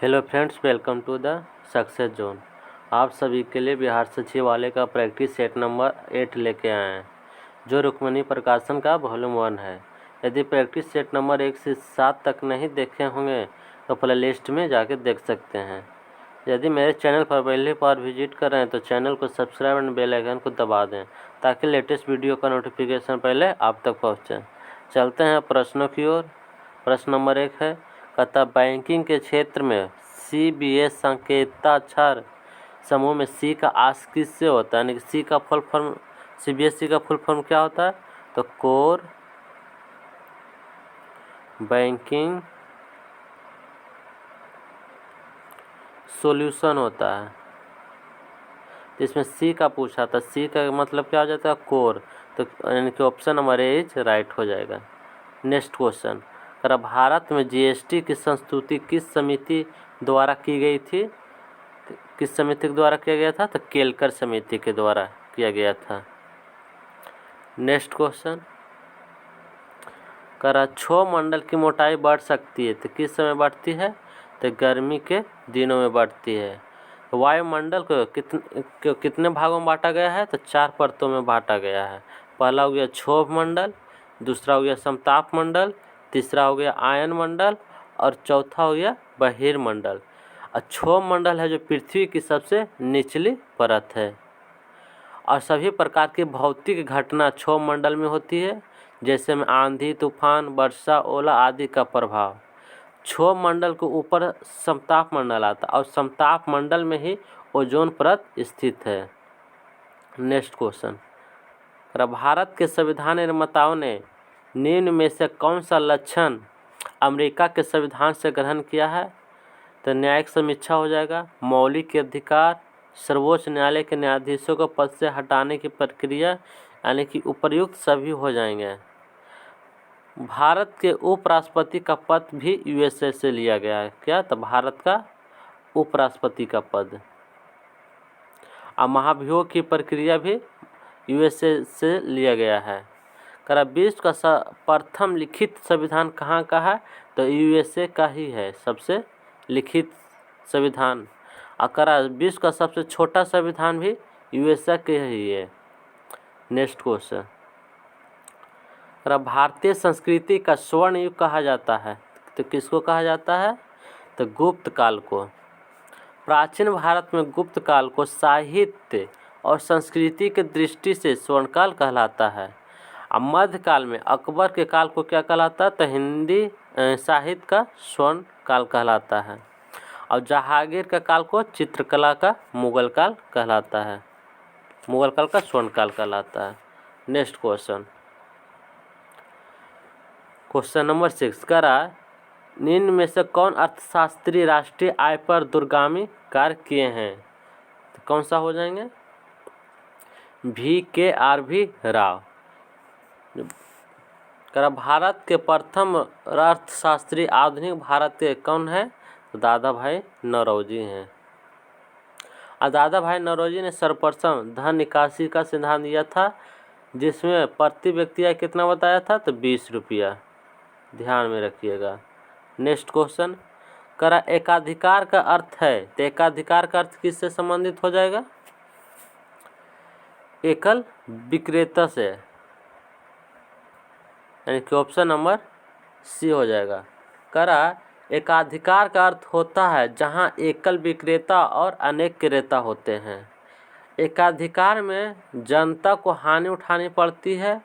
Hello friends, welcome to the success zone. आप सभी के लिए बिहार सचिवालय का प्रैक्टिस सेट नंबर 8 लेके आए हैं, जो रुक्मणी प्रकाशन का वॉल्यूम 1 है। यदि प्रैक्टिस सेट नंबर 1 से 7 तक नहीं देखे होंगे तो प्ले लिस्ट में जाकर देख सकते हैं। यदि मेरे चैनल पर पहली बार विजिट कर रहे हैं तो चैनल को सब्सक्राइब एंड बेल आइकन को दबा दें ताकि लेटेस्ट वीडियो का नोटिफिकेशन पहले आप तक पहुँचे। चलते हैं प्रश्नों की ओर। प्रश्न नंबर 1 है, कहता बैंकिंग के क्षेत्र में CBS संकेताक्षर समूह में C का आस किससे होता है, यानी कि C का फुल फॉर्म CBSE का फुल फॉर्म क्या होता है, तो कोर बैंकिंग सॉल्यूशन होता है। तो इसमें C का पूछा था, C का मतलब क्या हो जाता है, कोर। तो यानी कि option number A is right हो जाएगा। नेक्स्ट क्वेश्चन, अगर भारत में GST की संस्तुति किस समिति द्वारा की गई थी, किस समिति के द्वारा किया गया था, तो केलकर समिति के द्वारा किया गया था। नेक्स्ट क्वेश्चन, करा क्षोभ मंडल की मोटाई बढ़ सकती है तो किस समय बढ़ती है, तो गर्मी के दिनों में बढ़ती है। वायुमंडल को कितने भागों में बांटा गया है, तो 4 परतों में बांटा गया है। पहला हो गया क्षोभ मंडल, दूसरा हो गया समताप मंडल, तीसरा हो गया आयन मंडल और चौथा हो गया बहिर्मंडल। क्षोभ मंडल है जो पृथ्वी की सबसे निचली परत है और सभी प्रकार की भौतिक घटना क्षोभ मंडल में होती है, जैसे में आंधी, तूफान, वर्षा, ओला आदि का प्रभाव। क्षोभ मंडल के ऊपर समताप मंडल आता है और समताप मंडल में ही ओजोन परत स्थित है। नेक्स्ट क्वेश्चन, भारत के संविधान निर्माताओं ने निम्न में से कौन सा लक्षण अमेरिका के संविधान से ग्रहण किया है, तो न्यायिक समीक्षा हो जाएगा, मौलिक अधिकार, सर्वोच्च न्यायालय के न्यायाधीशों को पद से हटाने की प्रक्रिया, यानी कि उपर्युक्त सभी हो जाएंगे। भारत के उपराष्ट्रपति का पद भी USA से लिया गया है, क्या, तो भारत का उपराष्ट्रपति का पद। और महाभियोग की प्रक्रिया भी USA से लिया गया है। करा विश्व का प्रथम लिखित संविधान कहाँ का है, तो USA का ही है सबसे लिखित संविधान। अकरा विश्व का सबसे छोटा संविधान भी USA के ही है। नेक्स्ट क्वेश्चन, भारतीय संस्कृति का स्वर्ण युग कहा जाता है, तो किसको कहा जाता है, तो गुप्त काल को। प्राचीन भारत में गुप्त काल को साहित्य और संस्कृति के दृष्टि से स्वर्णकाल कहलाता है। अब मध्यकाल में अकबर के काल को क्या कहलाता है, तो हिंदी साहित्य का स्वर्ण काल कहलाता है। और जहांगीर का काल को चित्रकला का मुगल काल कहलाता है, मुगल काल का स्वर्ण काल कहलाता है। नेक्स्ट क्वेश्चन, क्वेश्चन नंबर 6, करा निम्न में से कौन अर्थशास्त्री राष्ट्रीय आय पर दूरगामी कार्य किए हैं, तो कौन सा हो जाएंगे, VKRV राव। करा भारत के प्रथम अर्थशास्त्री आधुनिक भारत के कौन है, तो दादा भाई नौरोजी हैं। और दादा भाई नौरोजी ने सर्वप्रथम धन निकासी का सिद्धांत दिया था, जिसमें प्रति व्यक्ति आय कितना बताया था, तो 20 रुपया, ध्यान में रखिएगा। नेक्स्ट क्वेश्चन, करा एकाधिकार का अर्थ है, तो एकाधिकार का अर्थ किससे संबंधित हो जाएगा, एकल विक्रेता से, यानी कि ऑप्शन नंबर C हो जाएगा। करा एकाधिकार का अर्थ होता है जहां एकल विक्रेता और अनेक क्रेता होते हैं। एकाधिकार में जनता को हानि उठानी पड़ती है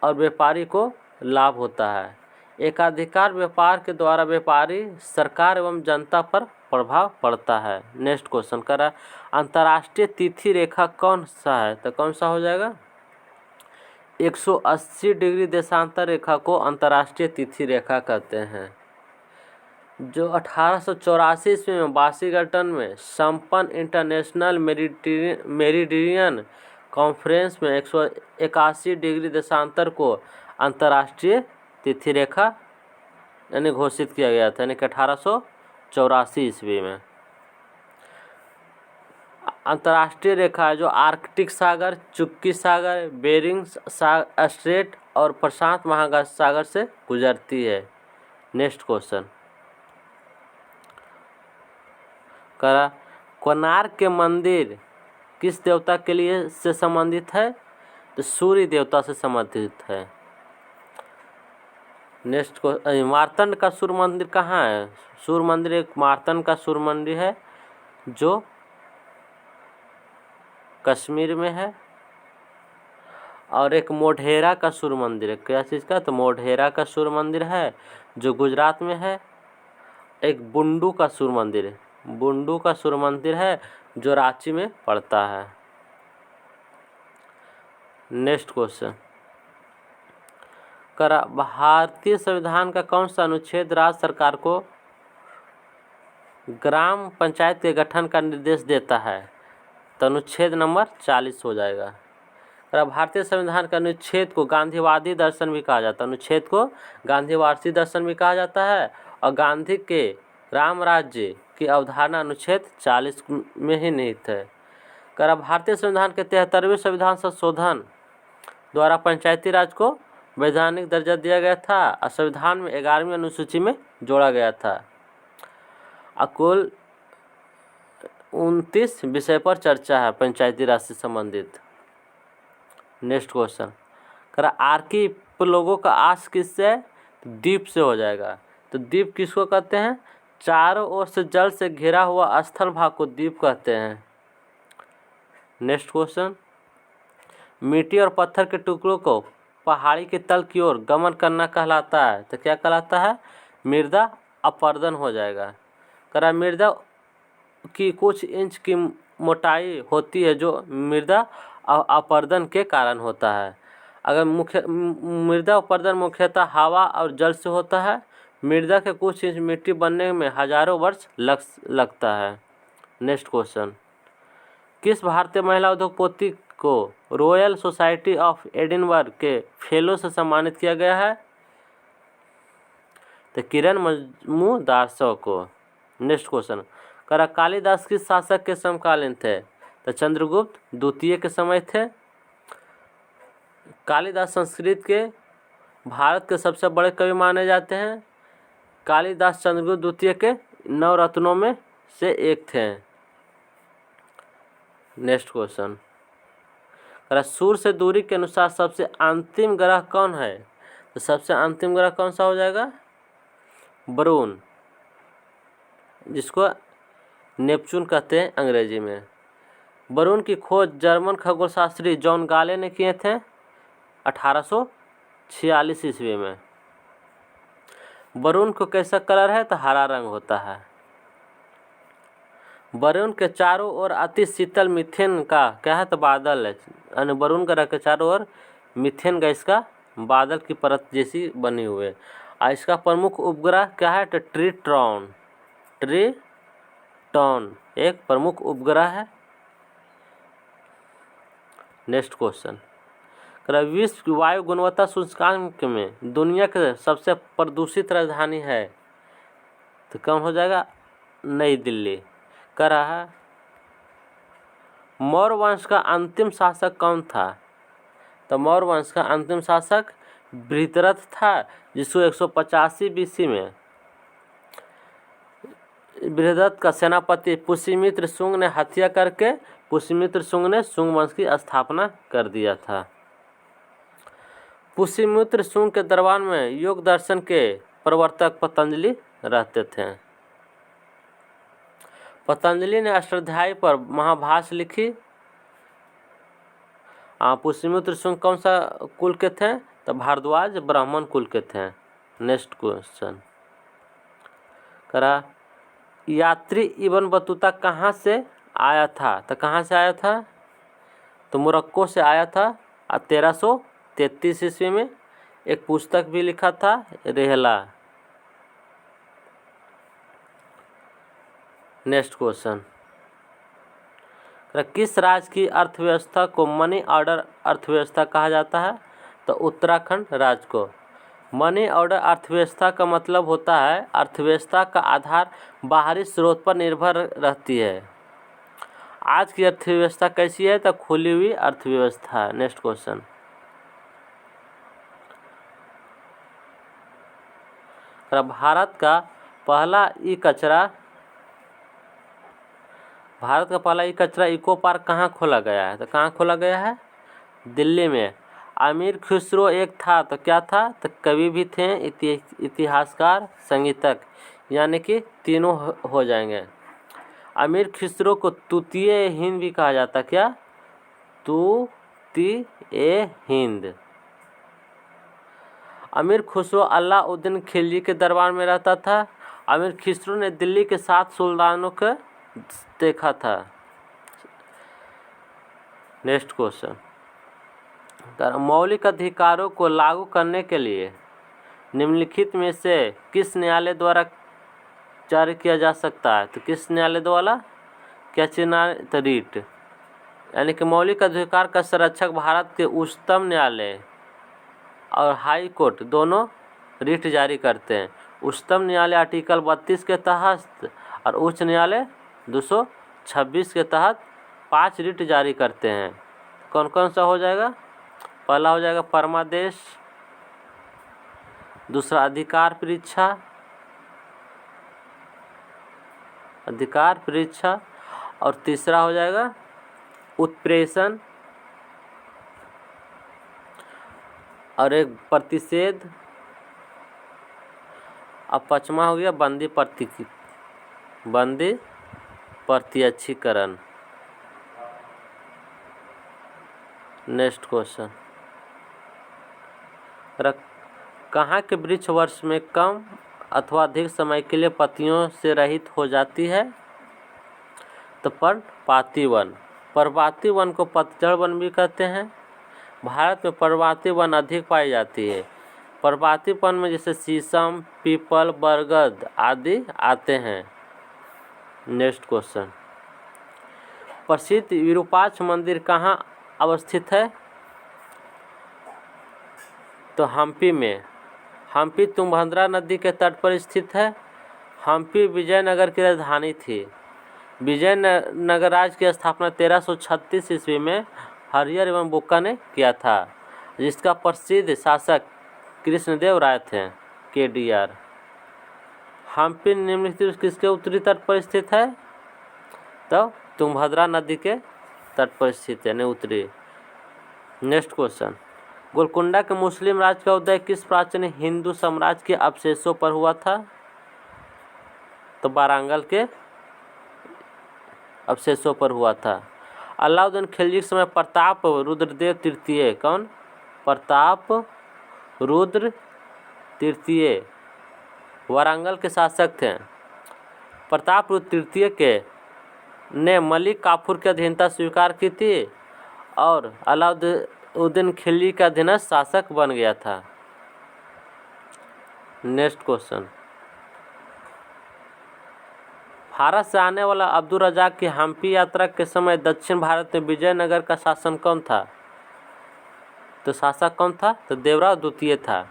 और व्यापारी को लाभ होता है। एकाधिकार व्यापार के द्वारा व्यापारी, सरकार एवं जनता पर प्रभाव पड़ता है। नेक्स्ट क्वेश्चन, करा अंतर्राष्ट्रीय तिथि रेखा कौन सा है, तो कौन सा हो जाएगा, 180 डिग्री देशांतर रेखा को अंतर्राष्ट्रीय तिथि रेखा कहते हैं, जो 1884 ईस्वी में वाशिंगटन में संपन्न इंटरनेशनल मेरिडियन कॉन्फ्रेंस में 181 डिग्री देशांतर को अंतर्राष्ट्रीय तिथि रेखा यानी घोषित किया गया था, यानी कि 1884 ईस्वी में। अंतर्राष्ट्रीय रेखा है जो आर्कटिक सागर, चुक्की सागर, बेरिंग स्ट्रेट और प्रशांत महासागर से गुजरती है। नेक्स्ट क्वेश्चन, करा कोणार्क के मंदिर किस देवता के लिए से संबंधित है? तो सूर्य देवता से संबंधित है। नेक्स्ट को मार्तंड का सूर्य मंदिर कहाँ है? सूर्य मंदिर एक मार्तंड का सूर्य मंदिर है जो कश्मीर में है। और एक मोढेरा का सूर्य मंदिर है, क्या चीज़ का? तो मोढेरा का सूर्य मंदिर है जो गुजरात में है। एक बुंडू का सूर्य मंदिर है, बुंडू का सूर्य मंदिर है जो रांची में पड़ता है। नेक्स्ट क्वेश्चन करा भारतीय संविधान का कौन सा अनुच्छेद राज्य सरकार को ग्राम पंचायत के गठन का निर्देश देता है? तो अनुच्छेद नंबर 40 हो जाएगा। भारतीय संविधान के अनुच्छेद को गांधीवादी दर्शन भी कहा जाता है, अनुच्छेद को गांधीवादी दर्शन भी कहा जाता है। और गांधी के राम राज्य की अवधारणा अनुच्छेद 40 में ही निहित है। भारतीय संविधान के 73वें संविधान संशोधन द्वारा पंचायती राज को वैधानिक दर्जा दिया गया था और संविधान में 11वीं अनुसूची में जोड़ा गया था। कुल 29 विषय पर चर्चा है पंचायती राज से संबंधित। नेक्स्ट क्वेश्चन आर्किपेलागो का आस किससे है? द्वीप से हो जाएगा। तो द्वीप किसको कहते हैं? चारों ओर से जल से घिरा हुआ स्थल भाग को द्वीप कहते हैं। नेक्स्ट क्वेश्चन मिट्टी और पत्थर के टुकड़ों को पहाड़ी के तल की ओर गमन करना कहलाता है। तो क्या कहलाता है? मृदा अपरदन हो जाएगा। मृदा की कुछ इंच की मोटाई होती है जो मृदा अपरदन के कारण होता है। अगर मृदा अपरदन मुख्यतः हवा और जल से होता है। मृदा के कुछ इंच मिट्टी बनने में हजारों वर्ष लगता है। नेक्स्ट क्वेश्चन किस भारतीय महिला उद्योगपति को रॉयल सोसाइटी ऑफ एडिनबर्ग के फेलो से सम्मानित किया गया है? तो किरण मजूमदार को। नेक्स्ट क्वेश्चन कालिदास किस शासक के समकालीन थे? तो चंद्रगुप्त द्वितीय के समय थे। कालिदास संस्कृत के भारत के सबसे बड़े कवि माने जाते हैं। कालिदास चंद्रगुप्त द्वितीय के 9 रत्नों में से एक थे। नेक्स्ट क्वेश्चन सूर्य से दूरी के अनुसार सबसे अंतिम ग्रह कौन है? तो सबसे अंतिम ग्रह कौन सा हो जाएगा? वरुण, जिसको नेपच्यून कहते हैं अंग्रेजी में। वरुण की खोज जर्मन खगोलशास्त्री जॉन गाले ने किए थे 1846 ईस्वी में। वरुण को कैसा कलर है? तो हरा रंग होता है। वरुण के चारों ओर अति शीतल मीथेन का क्या है? तो बादल है। वरुण ग्रह के चारों ओर मीथेन गैस का बादल की परत जैसी बनी हुई है। और इसका प्रमुख उपग्रह क्या है? तो ट्रिटॉन एक प्रमुख उपग्रह है। नेक्स्ट क्वेश्चन विश्व की वायु गुणवत्ता सूचकांक में दुनिया के सबसे प्रदूषित राजधानी है? तो कौन हो जाएगा? नई दिल्ली। मौर्य वंश का अंतिम शासक कौन था? तो मौर्य वंश का अंतिम शासक बृहद्रथ था, जिसको 185 BC में बृहद्रथ का सेनापति पुष्यमित्र शुंग ने हत्या करके पुष्यमित्र शुंग ने शुंग वंश की स्थापना कर दिया था। पुष्यमित्र शुंग के दरबार में योग दर्शन के प्रवर्तक पतंजलि रहते थे। पतंजलि ने अष्टाध्यायी पर महाभाष्य लिखी। पुष्यमित्र शुंग कौन सा कुल के थे? तो भारद्वाज ब्राह्मण कुल के थे। नेक्स्ट क्वेश्चन यात्री इब्न बतूता कहाँ से आया था? तो कहाँ से आया था? तो मोरक्को से आया था। 1333 ईस्वी में एक पुस्तक भी लिखा था, रेहला। नेक्स्ट क्वेश्चन किस राज्य की अर्थव्यवस्था को मनी ऑर्डर अर्थव्यवस्था कहा जाता है? तो उत्तराखंड राज्य को। मनी ऑर्डर अर्थव्यवस्था का मतलब होता है अर्थव्यवस्था का आधार बाहरी स्रोत पर निर्भर रहती है। आज की अर्थव्यवस्था कैसी है? तो खुली हुई अर्थव्यवस्था है। नेक्स्ट क्वेश्चन भारत का पहला ई कचरा भारत का पहला ई कचरा इको पार्क कहाँ खोला गया है? तो कहाँ खोला गया है? दिल्ली में। अमीर खुसरो एक था तो क्या था? तो कवि भी थे, इतिहासकार, संगीतक, यानी कि तीनों हो जाएंगे। अमीर खुसरो को तूतीय हिंद भी कहा जाता। क्या? तूतीय हिंद। अमीर खुसरो अलाउद्दीन खिलजी के दरबार में रहता था। अमीर खुसरो ने दिल्ली के 7 सुल्तानों को देखा था। नेक्स्ट क्वेश्चन, मौलिक अधिकारों को लागू करने के लिए निम्नलिखित में से किस न्यायालय द्वारा जारी किया जा सकता है? तो किस न्यायालय द्वारा? क्या चिन्ह? तो रीट, यानी कि मौलिक अधिकार का संरक्षक भारत के उच्चतम न्यायालय और हाई कोर्ट दोनों रीट जारी करते हैं। उच्चतम न्यायालय आर्टिकल 32 के तहत और उच्च न्यायालय 226 के तहत 5 रीट जारी करते हैं। कौन कौन सा हो जाएगा? पहला हो जाएगा परमादेश, दूसरा अधिकार परीक्षा, और तीसरा हो जाएगा उत्प्रेषण, और एक प्रतिषेध, अब पांचवा हो गया बंदी प्रत्यक्षीकरण। नेक्स्ट क्वेश्चन, कहाँ के वृक्ष वर्ष में कम अथवा अधिक समय के लिए पत्तियों से रहित हो जाती है? तो पर्णपाती वन। पर्णपाती वन को पतझड़ वन भी कहते हैं। भारत में पर्णपाती वन अधिक पाई जाती है। पर्णपाती वन में जैसे शीशम, पीपल, बरगद आदि आते हैं। नेक्स्ट क्वेश्चन, प्रसिद्ध विरूपाक्ष मंदिर कहाँ अवस्थित है? तो हम्पी में। हम्पी तुंगभद्रा नदी के तट पर स्थित है। हम्पी विजयनगर की राजधानी थी। विजयनगर राज्य की स्थापना 1336 ईस्वी में हरिहर एवं बुक्का ने किया था, जिसका प्रसिद्ध शासक कृष्णदेव राय थे, KDR। हम्पी निम्नलिखित किसके उत्तरी तट पर स्थित है? तो तुंगभद्रा नदी के तट पर स्थित है, यानी उत्तरी। नेक्स्ट क्वेश्चन, गोलकुंडा के मुस्लिम राज्य का उदय किस प्राचीन हिंदू साम्राज्य के अवशेषों पर हुआ था? तो वारंगल के अवशेषों पर हुआ था। अलाउद्दीन खिलजी के समय प्रताप रुद्रदेव तृतीय, कौन? प्रताप रुद्र तृतीय वारंगल के शासक थे। प्रताप रुद्र तृतीय के ने मलिक काफूर की अधीनता स्वीकार की थी और अलाउद्दीन खिलजी का अधीनस्थ शासक बन गया था। नेक्स्ट क्वेश्चन, भारत से आने वाला अब्दुल रज़ाक की हम्पी यात्रा के समय दक्षिण भारत में विजयनगर का शासन कौन था? तो शासक कौन था? तो देवराव द्वितीय था।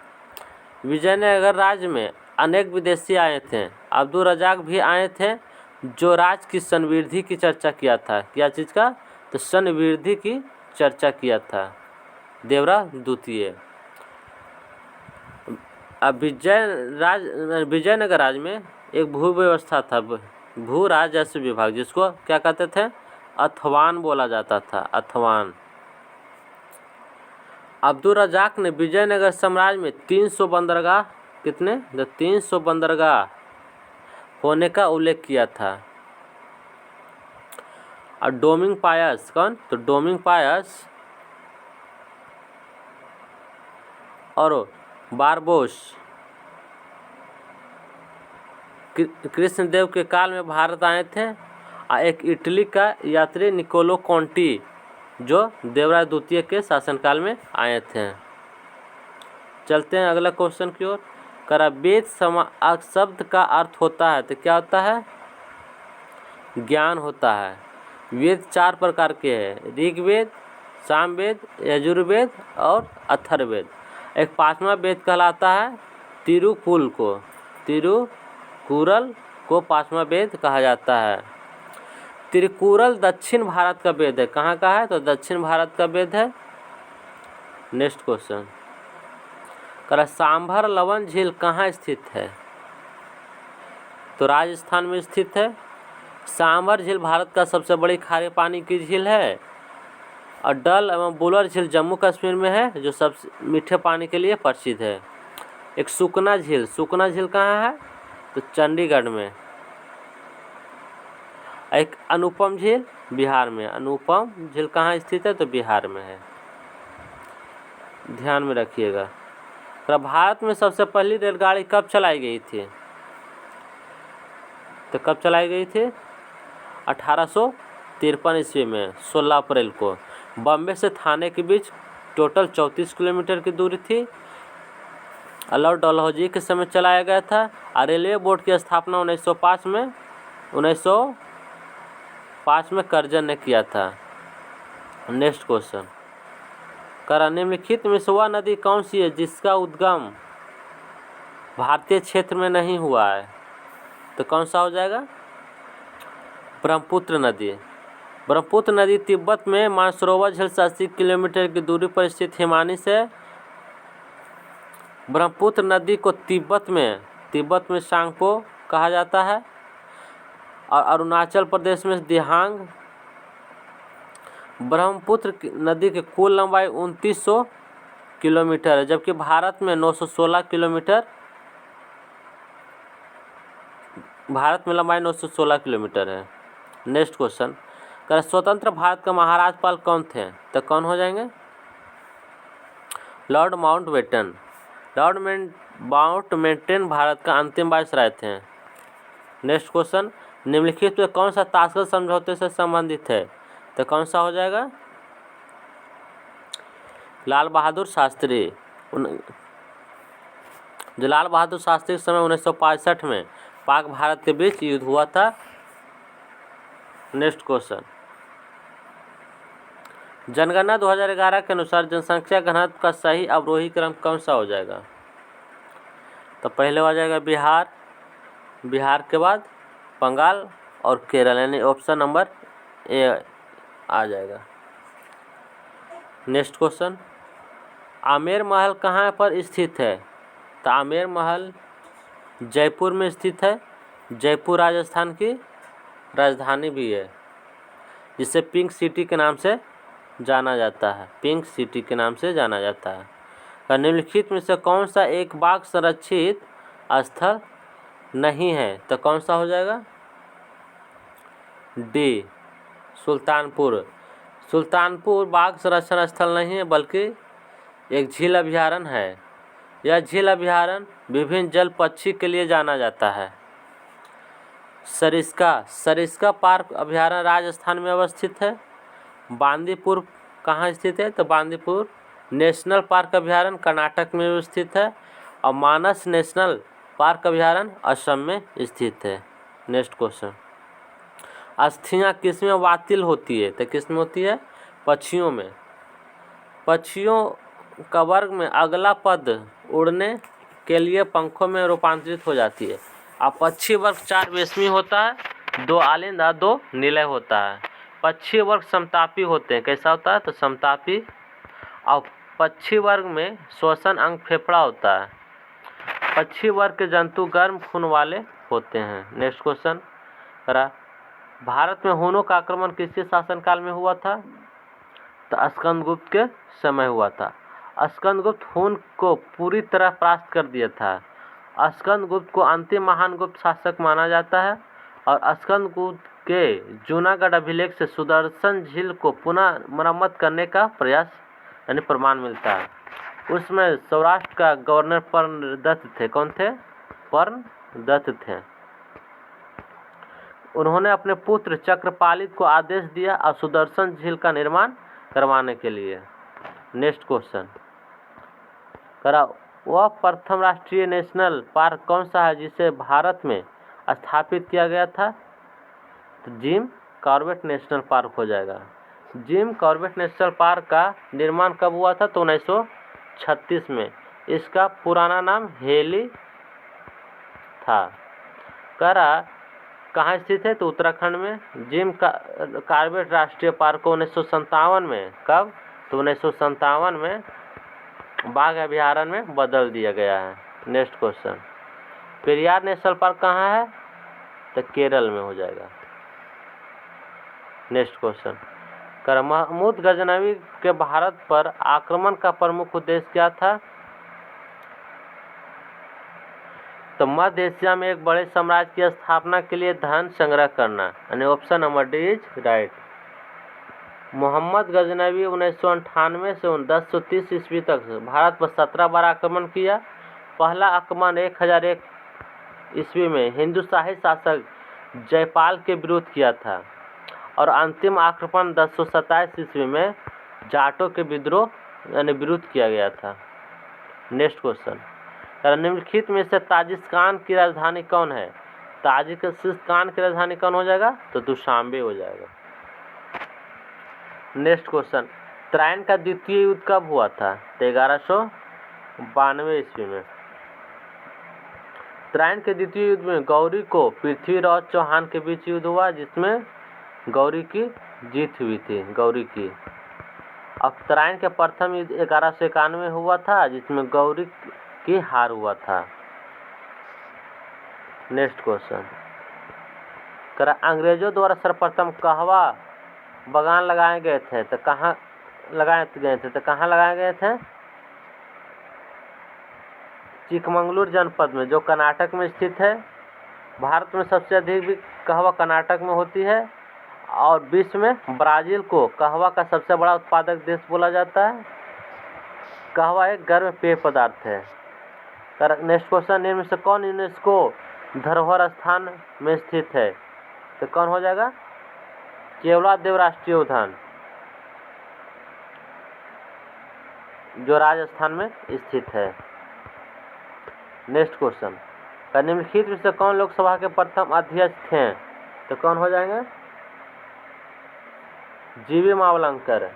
विजयनगर राज्य में अनेक विदेशी आए थे। अब्दुल रज़ाक भी आए थे, जो राज्य की समृद्धि की चर्चा किया था। क्या चीज़ का? तो समृद्धि की चर्चा किया था देवराव द्वितीय। अब विजयनगर राज्य में एक भू व्यवस्था था, भू राजस्व विभाग, जिसको क्या कहते थे? अथवान बोला जाता था, अथवान। अब्दुल रज़ाक ने विजयनगर साम्राज्य में 300 बंदरगाह, कितने? 300 बंदरगाह होने का उल्लेख किया था। और डोमिंग पायस, कौन? तो डोमिंग पायस और बारबोस कृष्णदेव के काल में भारत आए थे। और एक इटली का यात्री निकोलो कॉन्टी, जो देवराय द्वितीय के शासनकाल में आए थे। चलते हैं अगला क्वेश्चन की ओर। वेद शब्द का अर्थ होता है, तो क्या होता है? ज्ञान होता है। वेद 4 प्रकार के हैं, ऋग्वेद, सामवेद, यजुर्वेद और अथर्ववेद। एक 5वां वेद कहलाता है तिरुकुरल को 5वां वेद कहा जाता है। तिरुकुरल दक्षिण भारत का वेद है। कहाँ का है? तो दक्षिण भारत का वेद है। नेक्स्ट क्वेश्चन, सांभर लवन झील कहाँ स्थित है? तो राजस्थान में स्थित है। सांभर झील भारत का सबसे बड़ी खारे पानी की झील है। और डल एवं बुलर झील जम्मू कश्मीर में है, जो सबसे मीठे पानी के लिए प्रसिद्ध है। एक सुकना झील कहाँ है? तो चंडीगढ़ में। एक अनुपम झील बिहार में। अनुपम झील कहाँ स्थित है? तो बिहार में है, ध्यान में रखिएगा। तो भारत में सबसे पहली रेलगाड़ी कब चलाई गई थी? तो कब चलाई गई थी? 1853 ईस्वी में 16 अप्रैल को। बॉम्बे से थाने के बीच टोटल 34 किलोमीटर की दूरी थी। लॉर्ड डलहौजी के समय चलाया गया था। और रेलवे बोर्ड की स्थापना 1905 में कर्जन ने किया था। नेक्स्ट क्वेश्चन, निम्नलिखित में से वह नदी कौन सी है जिसका उद्गम भारतीय क्षेत्र में नहीं हुआ है? तो कौन सा हो जाएगा? ब्रह्मपुत्र नदी। ब्रह्मपुत्र नदी तिब्बत में मानसरोवर झील से 80 किलोमीटर की दूरी पर स्थित हिमानी से। ब्रह्मपुत्र नदी को तिब्बत में सांगपो कहा जाता है। और अरुणाचल प्रदेश में दिहांग। ब्रह्मपुत्र नदी की कुल लंबाई 2900 किलोमीटर है, जबकि भारत में 916 किलोमीटर। भारत में लंबाई 916 किलोमीटर है। नेक्स्ट क्वेश्चन, स्वतंत्र भारत का महाराजपाल कौन थे? तो कौन हो जाएंगे? Lord Mountbatten. Lord Mountbatten Bharat का अंतिम वायसराय थे। नेक्स्ट क्वेश्चन, निम्नलिखित में कौन सा ताशकंद समझौते से संबंधित है? तो कौन सा हो जाएगा? लाल बहादुर शास्त्री। जो लाल बहादुर शास्त्री के समय 1965 में पाक भारत के बीच युद्ध हुआ था। नेक्स्ट क्वेश्चन, जनगणना 2011 के अनुसार जनसंख्या घनत्व का सही अवरोही क्रम कौन सा हो जाएगा? तो पहले हो जाएगा बिहार, बिहार के बाद बंगाल और केरल, यानी ऑप्शन नंबर ए आ जाएगा। नेक्स्ट क्वेश्चन, आमेर महल कहाँ पर स्थित है? तो आमेर महल जयपुर में स्थित है। जयपुर राजस्थान की राजधानी भी है, जिसे पिंक सिटी के नाम से जाना जाता है। पिंक सिटी के नाम से जाना जाता है। निम्नलिखित में से कौन सा एक बाघ संरक्षित स्थल नहीं है? तो कौन सा हो जाएगा? डी, सुल्तानपुर। सुल्तानपुर बाघ संरक्षण स्थल नहीं है, बल्कि एक झील अभयारण्य है। यह झील अभयारण्य विभिन्न जल पक्षी के लिए जाना जाता है। सरिस्का पार्क अभयारण्य राजस्थान में अवस्थित है। बांदीपुर कहाँ स्थित है? तो बांदीपुर नेशनल पार्क अभयारण्य कर्नाटक में स्थित है। और मानस नेशनल पार्क अभयारण्य असम में स्थित है। नेक्स्ट क्वेश्चन, अस्थियाँ किसमें वातिल होती है? तो किसमें होती है? पक्षियों में। पक्षियों का वर्ग में अगला पद उड़ने के लिए पंखों में रूपांतरित हो जाती है। अब पक्षी वर्ग 4 रेशमी होता है, 2 आलिंदा, 2 निलय होता है। पक्षी वर्ग समतापी होते हैं। कैसा होता है? तो समतापी। और पक्षी वर्ग में श्वसन अंग फेफड़ा होता है। पक्षी वर्ग के जंतु गर्म खून वाले होते हैं। नेक्स्ट क्वेश्चन, भारत में हूनों का आक्रमण किसके शासनकाल में हुआ था? तो स्कंदगुप्त के समय हुआ था। स्कंदगुप्त हून को पूरी तरह परास्त कर दिया था। स्कंदगुप्त को अंतिम महान गुप्त शासक माना जाता है। और स्कंदगुप्त के जूनागढ़ अभिलेख से सुदर्शन झील को पुनः मरम्मत करने का प्रयास यानी प्रमाण मिलता है। उसमें सौराष्ट्र का गवर्नर पर्णदत्त थे। कौन थे? पर्णदत्त थे। उन्होंने अपने पुत्र चक्रपालित को आदेश दिया और सुदर्शन झील का निर्माण करवाने के लिए। नेक्स्ट क्वेश्चन, वह प्रथम राष्ट्रीय नेशनल पार्क कौन सा है जिसे भारत में स्थापित किया गया था? तो जिम कॉर्बेट नेशनल पार्क हो जाएगा। जिम कॉर्बेट नेशनल पार्क का निर्माण कब हुआ था? तो 1936 में। इसका पुराना नाम हेली था। कहाँ स्थित है? तो उत्तराखंड में। जिम कॉर्बेट राष्ट्रीय पार्क को 1957 में, कब? तो 1957 में बाघ अभयारण्य में बदल दिया गया है। Next question, Periyar national park कहाँ है? तो केरल में हो जाएगा। नेक्स्ट क्वेश्चन, कर महमूद गजनवी के भारत पर आक्रमण का प्रमुख उद्देश्य क्या था? तो मध्य एशिया में एक बड़े साम्राज्य की स्थापना के लिए धन संग्रह करना, यानी option number D is right. Mohammad Ghaznavi 1998 से 1030 ईस्वी तक भारत पर 17 बार आक्रमण किया। पहला आक्रमण 1001 ईस्वी में हिंदू शाही शासक जयपाल के विरुद्ध किया था और अंतिम आक्रमण 1027 ईस्वी में जाटों के विद्रोह यानी विरुद्ध किया गया था। नेक्स्ट क्वेश्चन, निम्नलिखित में से ताजिकिस्तान की राजधानी कौन है? ताजिकिस्तान की राजधानी कौन हो जाएगा? तो दुशांबे हो जाएगा। नेक्स्ट क्वेश्चन, त्राइन का द्वितीय युद्ध कब हुआ था? तो 1192 ईस्वी में। त्राइन के द्वितीय युद्ध में गौरी को पृथ्वीराज चौहान के बीच युद्ध हुआ, जिसमें गौरी की जीत हुई थी, गौरी की। अब त्राइन के प्रथम युद्ध 1191 हुआ था, जिसमें गौरी की हार हुआ था। नेक्स्ट क्वेश्चन, अंग्रेजों द्वारा सर्वप्रथम कहवा बागान लगाए गए थे? तो कहाँ लगाए गए थे? चिकमंगलूर जनपद में, जो कर्नाटक में स्थित है। भारत में सबसे अधिक भी कहवा कर्नाटक में होती है और विश्व में ब्राजील को कहवा का सबसे बड़ा उत्पादक देश बोला जाता है। कहवा एक गर्म पेय पदार्थ है। नेक्स्ट क्वेश्चन, इनमें से कौन यूनेस्को धरोहर स्थान में स्थित है? तो कौन हो जाएगा? केवलादेव राष्ट्रीय उद्यान, जो राजस्थान में स्थित है। नेक्स्ट क्वेश्चन, निम्नलिखित में से कौन लोकसभा के प्रथम अध्यक्ष थे? तो कौन हो जाएंगे? जीवी मावलंकर।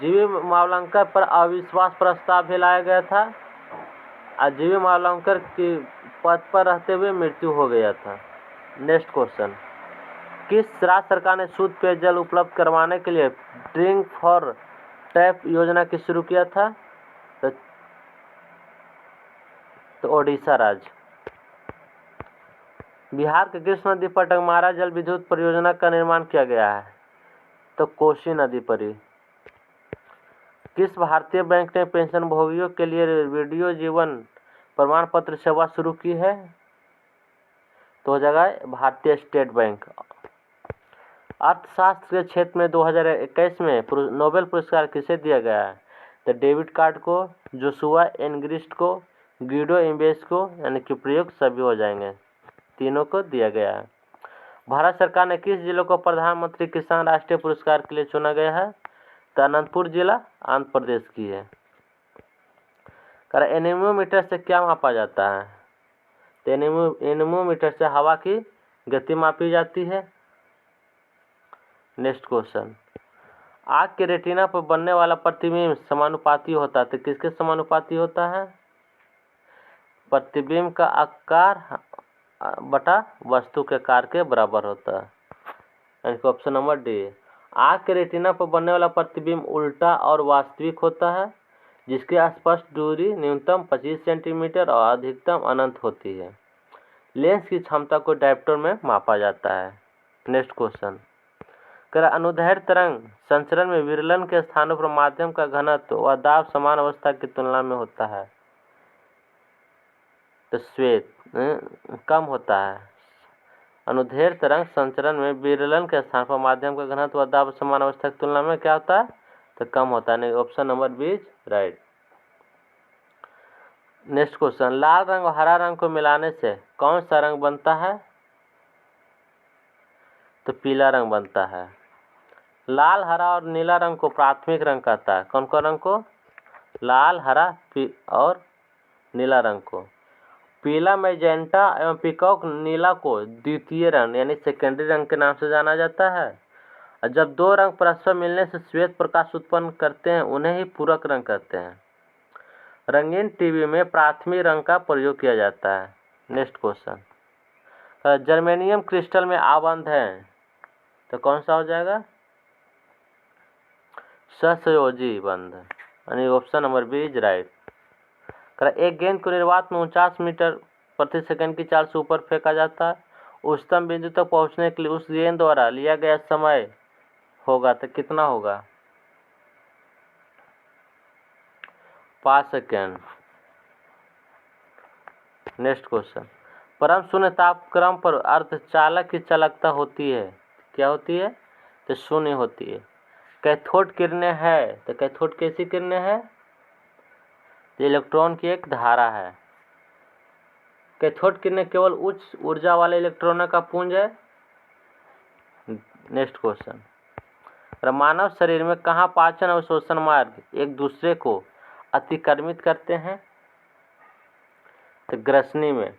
जीवी मावलंकर पर अविश्वास प्रस्ताव भी लाया गया था और जीवी मावलंकर की पद पर रहते हुए मृत्यु हो गया था। नेक्स्ट क्वेश्चन, किस राज्य सरकार ने शुद्ध पेयजल उपलब्ध करवाने के लिए ड्रिंक फॉर टैप योजना की शुरू किया था? तो ओडिशा राज्य। बिहार के किस नदी पर टंगमारा जल विद्युत परियोजना का निर्माण किया गया है? तो कोसी नदी पर ही। किस भारतीय बैंक ने पेंशनभोगियों के लिए वीडियो जीवन प्रमाण पत्र सेवा शुरू की है? तो हो जाएगा भारतीय स्टेट बैंक। अर्थशास्त्र के क्षेत्र में 2021 में नोबेल पुरस्कार किसे दिया गया है? तो डेविड कार्ड को, जोशुआ एनग्रिस्ट को, गिडो इम्बेस को, यानी कि प्रयुक्त सभी हो जाएंगे, तीनों को दिया गया है। भारत सरकार ने किस जिले को प्रधानमंत्री किसान राष्ट्रीय पुरस्कार के लिए चुना गया है? तो अनंतपुर जिला आंध्र प्रदेश की है। एनेमोमीटर से क्या मापा जाता है? तो एनेमोमीटर से हवा की गति मापी जाती है। नेक्स्ट क्वेश्चन, आँख के रेटिना पर बनने वाला प्रतिबिंब समानुपाती होता है, तो किसके समानुपाती होता है? प्रतिबिंब का आकार बटा वस्तु के आकार के बराबर होता है, यानी कि ऑप्शन नंबर डी। आँख के रेटिना पर बनने वाला प्रतिबिंब उल्टा और वास्तविक होता है, जिसकी स्पष्ट दूरी न्यूनतम 25 सेंटीमीटर और अधिकतम अनंत होती है। लेंस की क्षमता को डायप्टर में मापा जाता है। नेक्स्ट क्वेश्चन, अनुदैर्ध्य तरंग संचरण में विरलन के स्थानों पर माध्यम का घनत्व व दाब समान अवस्था की तुलना में होता है, तो श्वेत कम होता है। अनुदैर्ध्य तरंग संचरण में विरलन के स्थान पर माध्यम का घनत्व व दाब समान अवस्था की तुलना में क्या होता है? तो कम होता है। Option number B is right. Next question, लाल रंग और हरा रंग को मिलाने से कौन सा रंग बनता है? तो पीला रंग बनता है। लाल, हरा और नीला रंग को प्राथमिक रंग कहता है। कौन कौन रंग को? लाल, हरा और नीला रंग को। पीला, मैजेंटा एवं पीकॉक नीला को द्वितीय रंग यानी सेकेंडरी रंग के नाम से जाना जाता है। और जब दो रंग परस्पर मिलने से श्वेत प्रकाश उत्पन्न करते हैं, उन्हें ही पूरक रंग कहते हैं। रंगीन टीवी में प्राथमिक रंग का प्रयोग किया जाता है। नेक्स्ट क्वेश्चन, जर्मेनियम क्रिस्टल में आबंध है, तो कौन सा हो जाएगा? सहसंयोजी बंध, यानी option number B is right. एक गेंद को निर्वात में 49 मीटर प्रति सेकंड की चाल से ऊपर फेंका जाता है। उच्चतम बिंदु तक पहुंचने के लिए उस गेंद द्वारा लिया गया समय होगा तो कितना होगा? 5 सेकेंड। नेक्स्ट क्वेश्चन, परम शून्य तापक्रम पर अर्धचालक की चालकता होती है, क्या होती है? तो शून्य होती है। कैथोड किरणें है तो कैथोड कैसी किरणें है? तो इलेक्ट्रॉन की एक धारा है। कैथोड किरणें केवल उच्च ऊर्जा वाले इलेक्ट्रॉनों का पुंज है। नेक्स्ट क्वेश्चन, मानव शरीर में कहाँ पाचन और श्वसन मार्ग एक दूसरे को अतिक्रमित करते हैं? तो ग्रसनी में।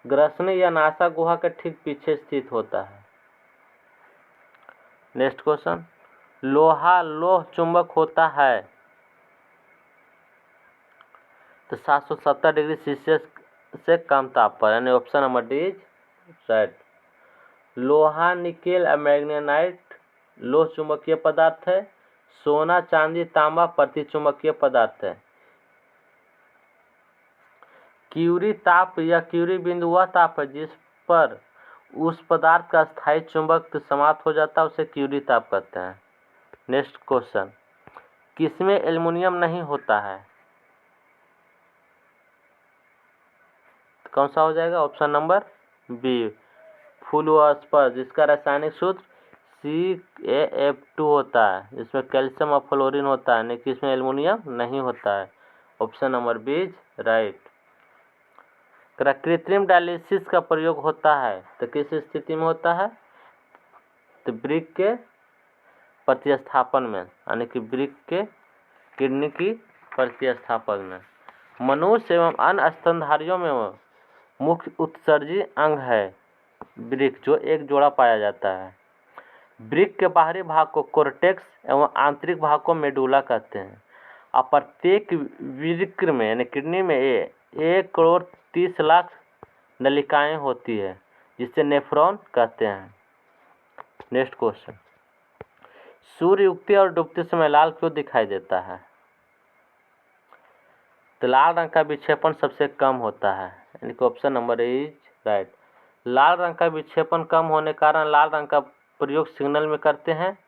ग्रसनी या नासा गुहा के ठीक पीछे स्थित होता है। नेक्स्ट क्वेश्चन, लोहा लोह चुंबक होता है तो 770 डिग्री सेल्सियस से कम ताप पर, यानी option number D is right. लोहा निकेल और मैग्नेटाइट लोह चुंबकीय पदार्थ है। सोना चांदी तांबा प्रतिचुंबकीय पदार्थ है। क्यूरी ताप या क्यूरी बिंदु वह ताप है जिस पर उस पदार्थ का स्थायी चुंबक समाप्त हो जाता है, उसे क्यूरी ताप कहते हैं। नेक्स्ट क्वेश्चन, किसमें एल्युमिनियम नहीं होता है? तो कौन सा हो जाएगा? ऑप्शन नंबर बी, फ्लूअस्पर, जिसका रासायनिक सूत्र CaF2 होता है, जिसमें कैल्शियम और फ्लोरीन होता है, लेकिन इसमें एल्युमिनियम नहीं होता है। Option number B is right. कृत्रिम डायलिसिस का प्रयोग होता है तो किस स्थिति में होता है? तो ब्रिक के प्रतिस्थापन में, यानी कि ब्रिक के किडनी की प्रतिस्थापन में। मनुष्य एवं अन्य स्तनधारियों में मुख्य उत्सर्जी अंग है ब्रिक, जो एक जोड़ा पाया जाता है। ब्रिक के बाहरी भाग को कोर्टेक्स एवं आंतरिक भाग को मेडुला कहते हैं। और प्रत्येक वृक्क में यानी किडनी में 1,30,00,000 नलिकाएं होती है, जिसे नेफ्रॉन कहते हैं। नेक्स्ट क्वेश्चन, सूर्य उगते और डूबते समय लाल क्यों दिखाई देता है? तो लाल रंग का विक्षेपण सबसे कम होता है, यानी कि ऑप्शन नंबर इज राइट। लाल रंग का विक्षेपण कम होने के कारण लाल रंग का प्रयोग सिग्नल में करते हैं।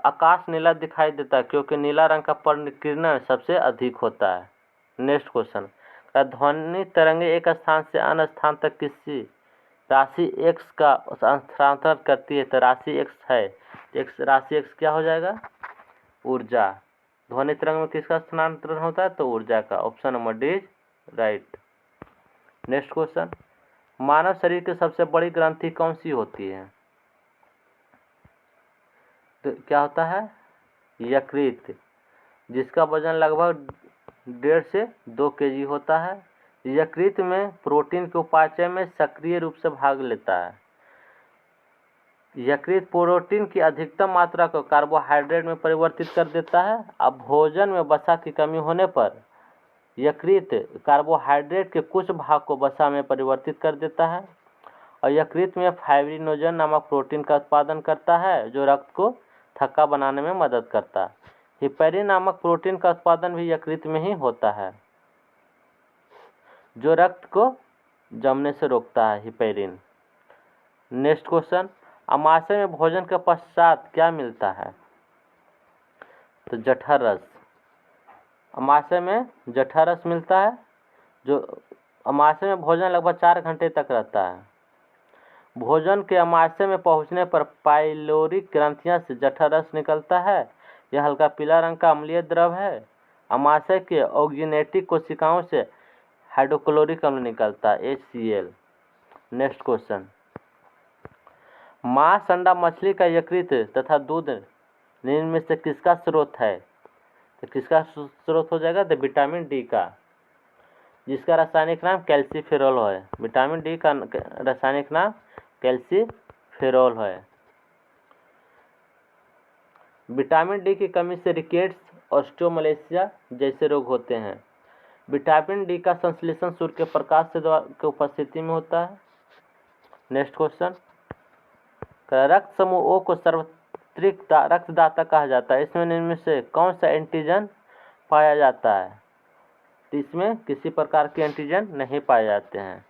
आकाश नीला दिखाई देता है क्योंकि नीला रंग का परिकिरण सबसे अधिक होता है। नेक्स्ट क्वेश्चन, ध्वनि तरंगे एक स्थान से अन्य स्थान तक किसी राशि x का स्थानांतरण करती है तो राशि x है। राशि x क्या हो जाएगा? ऊर्जा। ध्वनि तरंग में किसका स्थानांतरण होता है? तो ऊर्जा का। Option number D is right. Next question, मानव शरीर की सबसे बड़ी ग्रंथि कौन सी होती है? तो क्या होता है? यकृत, जिसका वजन लगभग 1.5 से 2 kg होता है। यकृत में प्रोटीन के उपापचय में सक्रिय रूप से भाग लेता है। यकृत प्रोटीन की अधिकतम मात्रा को कार्बोहाइड्रेट में परिवर्तित कर देता है। अब भोजन में वसा की कमी होने पर यकृत कार्बोहाइड्रेट के कुछ भाग को वसा में परिवर्तित कर देता है और यकृत में फाइब्रिनोजन नामक प्रोटीन का उत्पादन करता है, जो रक्त को थक्का बनाने में मदद करता है। हिपैरिन नामक प्रोटीन का उत्पादन भी यकृत में ही होता है, जो रक्त को जमने से रोकता है, हिपैरिन। नेक्स्ट क्वेश्चन, अमाशय में भोजन के पश्चात क्या मिलता है? तो जठर रस। अमाशय में जठर रस मिलता है। जो अमाशय में भोजन लगभग 4 घंटे तक रहता है। भोजन के अमाशय में पहुंचने पर पाइलोरिक ग्रंथियां से जठर रस निकलता है। यह हल्का पीला रंग का अम्लीय द्रव है। अमाशय के ऑक्जिनेटिक कोशिकाओं से हाइड्रोक्लोरिक अम्ल निकलता है, HCl। नेक्स्ट क्वेश्चन, मांस, अंडा, मछली का यकृत तथा दूध इनमें से किसका स्रोत है? तो किसका स्रोत हो जाएगा? तो विटामिन डी का, जिसका रासायनिक नाम कैल्सीफेरॉल है। विटामिन डी का रासायनिक नाम कैल्सीफेरॉल है। विटामिन डी की कमी से रिकेट्स, ऑस्टियोमलेशिया जैसे रोग होते हैं। विटामिन डी का संश्लेषण सूर्य के प्रकाश से की उपस्थिति में होता है। नेक्स्ट क्वेश्चन, रक्त समूह ओ को सार्वत्रिक रक्तदाता कहा जाता है। इसमें निम्न में से कौन सा एंटीजन पाया जाता है? तो इसमें किसी प्रकार के एंटीजन नहीं पाए जाते हैं।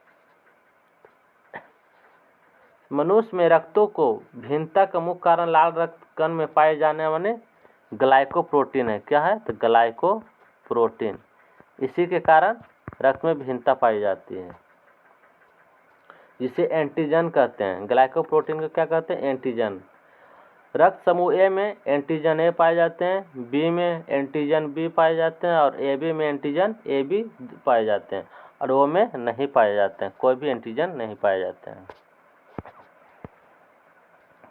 मनुष्य में रक्तों को भिन्नता का मुख्य कारण लाल रक्त कण में पाए जाने वाले ग्लाइकोप्रोटीन है। क्या है? तो ग्लाइकोप्रोटीन। इसी के कारण रक्त में भिन्नता पाई जाती है, जिसे एंटीजन कहते हैं। ग्लाइकोप्रोटीन को क्या कहते हैं? एंटीजन। रक्त समूह ए में एंटीजन ए पाए जाते हैं, बी में एंटीजन बी पाए जाते हैं और ए बी में एंटीजन ए बी पाए जाते हैं, और ओ में नहीं पाए जाते हैं, कोई भी एंटीजन नहीं पाए जाते हैं।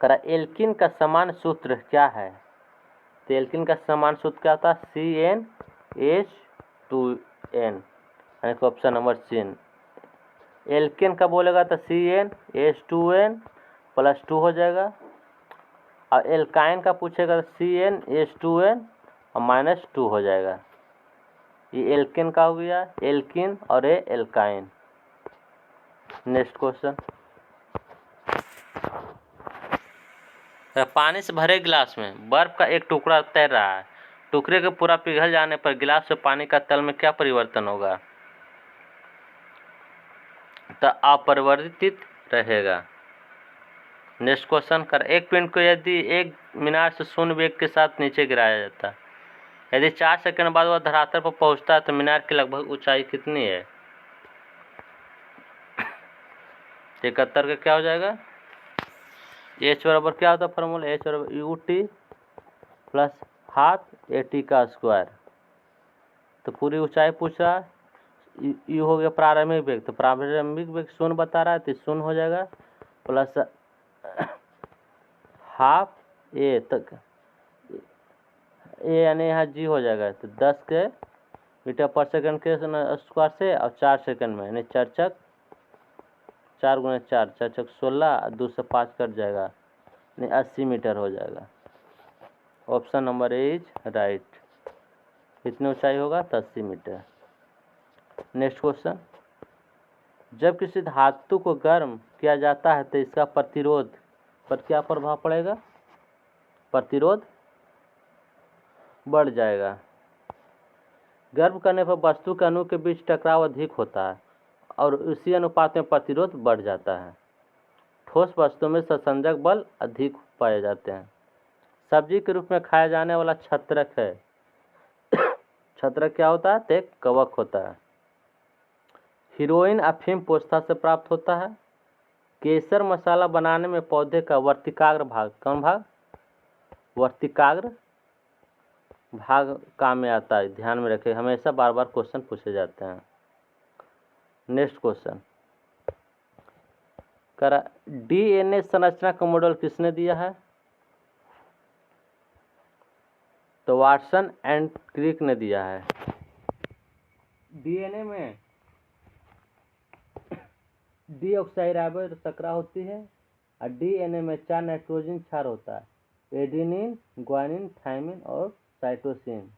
करा एल्किन का समान सूत्र क्या है? तो एल्किन का समान सूत्र क्या होता है? CnH2n, यानी कि ऑप्शन नंबर सी। एल्केन का बोलेगा तो CnH2n प्लस 2 हो जाएगा, और एल्काइन का पूछेगा तो CnH2n और -2 हो जाएगा। ये एल्केन का हो गया, एल्किन, और ये एल्काइन। Next question. पानी से भरे गिलास में बर्फ का एक टुकड़ा तैर रहा है। टुकड़े के पूरा पिघल जाने पर गिलास से पानी का तल में क्या परिवर्तन होगा? तो अपरिवर्तित रहेगा। नेक्स्ट क्वेश्चन कर। एक पिंड को यदि एक मीनार से शून्य वेग के साथ नीचे गिराया जाता है, यदि 4 सेकंड बाद वह धरातल पर पहुंचता है तो मीनार की लगभग ऊंचाई कितनी है? 71 का क्या हो जाएगा? H बराबर क्या होता है फॉर्मूला? H बराबर UT प्लस हाफ AT का स्क्वायर। तो पूरी ऊंचाई पूछ रहा है। यू हो गया प्रारंभिक वेग, तो प्रारंभिक वेग 0 बता रहा है, तो 0 हो जाएगा, प्लस हाफ ए तक, ए यानी यहाँ जी हो जाएगा, तो 10 के मीटर पर सेकंड के स्क्वायर से, और 4 सेकंड में, यानी 4 चक 4 गुना 4, 4 चक 16, 2 से 5 कट जाएगा, यानी 80 मीटर हो जाएगा। Option number A is right. कितनी ऊंचाई होगा? 80 मीटर। Next question. जब किसी धातु को गर्म किया जाता है तो इसका प्रतिरोध पर क्या प्रभाव पड़ेगा? प्रतिरोध बढ़ जाएगा। गर्म करने पर वस्तु के अणु के बीच टकराव अधिक होता है और उसी अनुपात में प्रतिरोध बढ़ जाता है। ठोस वस्तु में संसंजक बल अधिक पाए जाते हैं। सब्जी के रूप में खाया जाने वाला छत्रक है। छत्रक क्या होता है? तो एक कवक होता है। हीरोइन अफीम पोस्ता से प्राप्त होता है। केसर मसाला बनाने में पौधे का वर्तिकाग्र भाग, कौन भाग? वर्तिकाग्र भाग काम में आता है, ध्यान में रखें, हमेशा बार बार क्वेश्चन पूछे जाते हैं। नेक्स्ट क्वेश्चन करा। DNA संरचना का मॉडल किसने दिया है? तो वाटसन एंड क्रिक ने दिया है। DNA में डीऑक्साइराइबो शर्करा होती है और DNA में 4 नाइट्रोजन क्षार होता है, एडेनिन, ग्वानिन, थायमिन और साइटोसिन।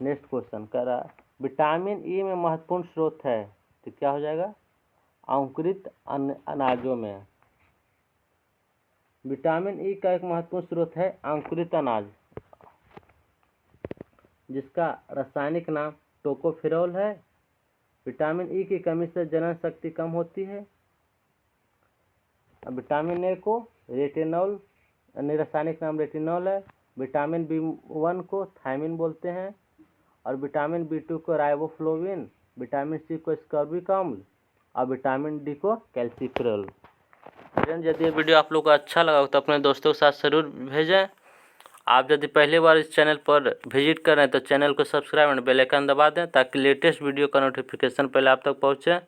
नेक्स्ट क्वेश्चन करा। विटामिन ई में महत्वपूर्ण स्रोत है, तो क्या हो जाएगा? अंकुरित अनाजों में। विटामिन ई का एक महत्वपूर्ण स्रोत है अंकुरित अनाज, जिसका रासायनिक नाम टोकोफेरोल है। विटामिन ई की कमी से जनन शक्ति कम होती है। विटामिन ए को रेटिनॉल, रासायनिक नाम रेटिनॉल है। विटामिन B1 को थायमिन बोलते हैं, और विटामिन B2 को राइबोफ्लोविन, विटामिन सी को स्कॉर्बिक अम्ल, और विटामिन डी को कैल्सिफेरॉल। यदि ये वीडियो आप लोग को अच्छा लगा तो अपने दोस्तों के साथ जरूर भेजें। आप यदि पहली बार इस चैनल पर विजिट कर रहे हैं तो चैनल को सब्सक्राइब और बेल आइकन दबा दें, ताकि लेटेस्ट वीडियो का नोटिफिकेशन पहले आप तक पहुँचे।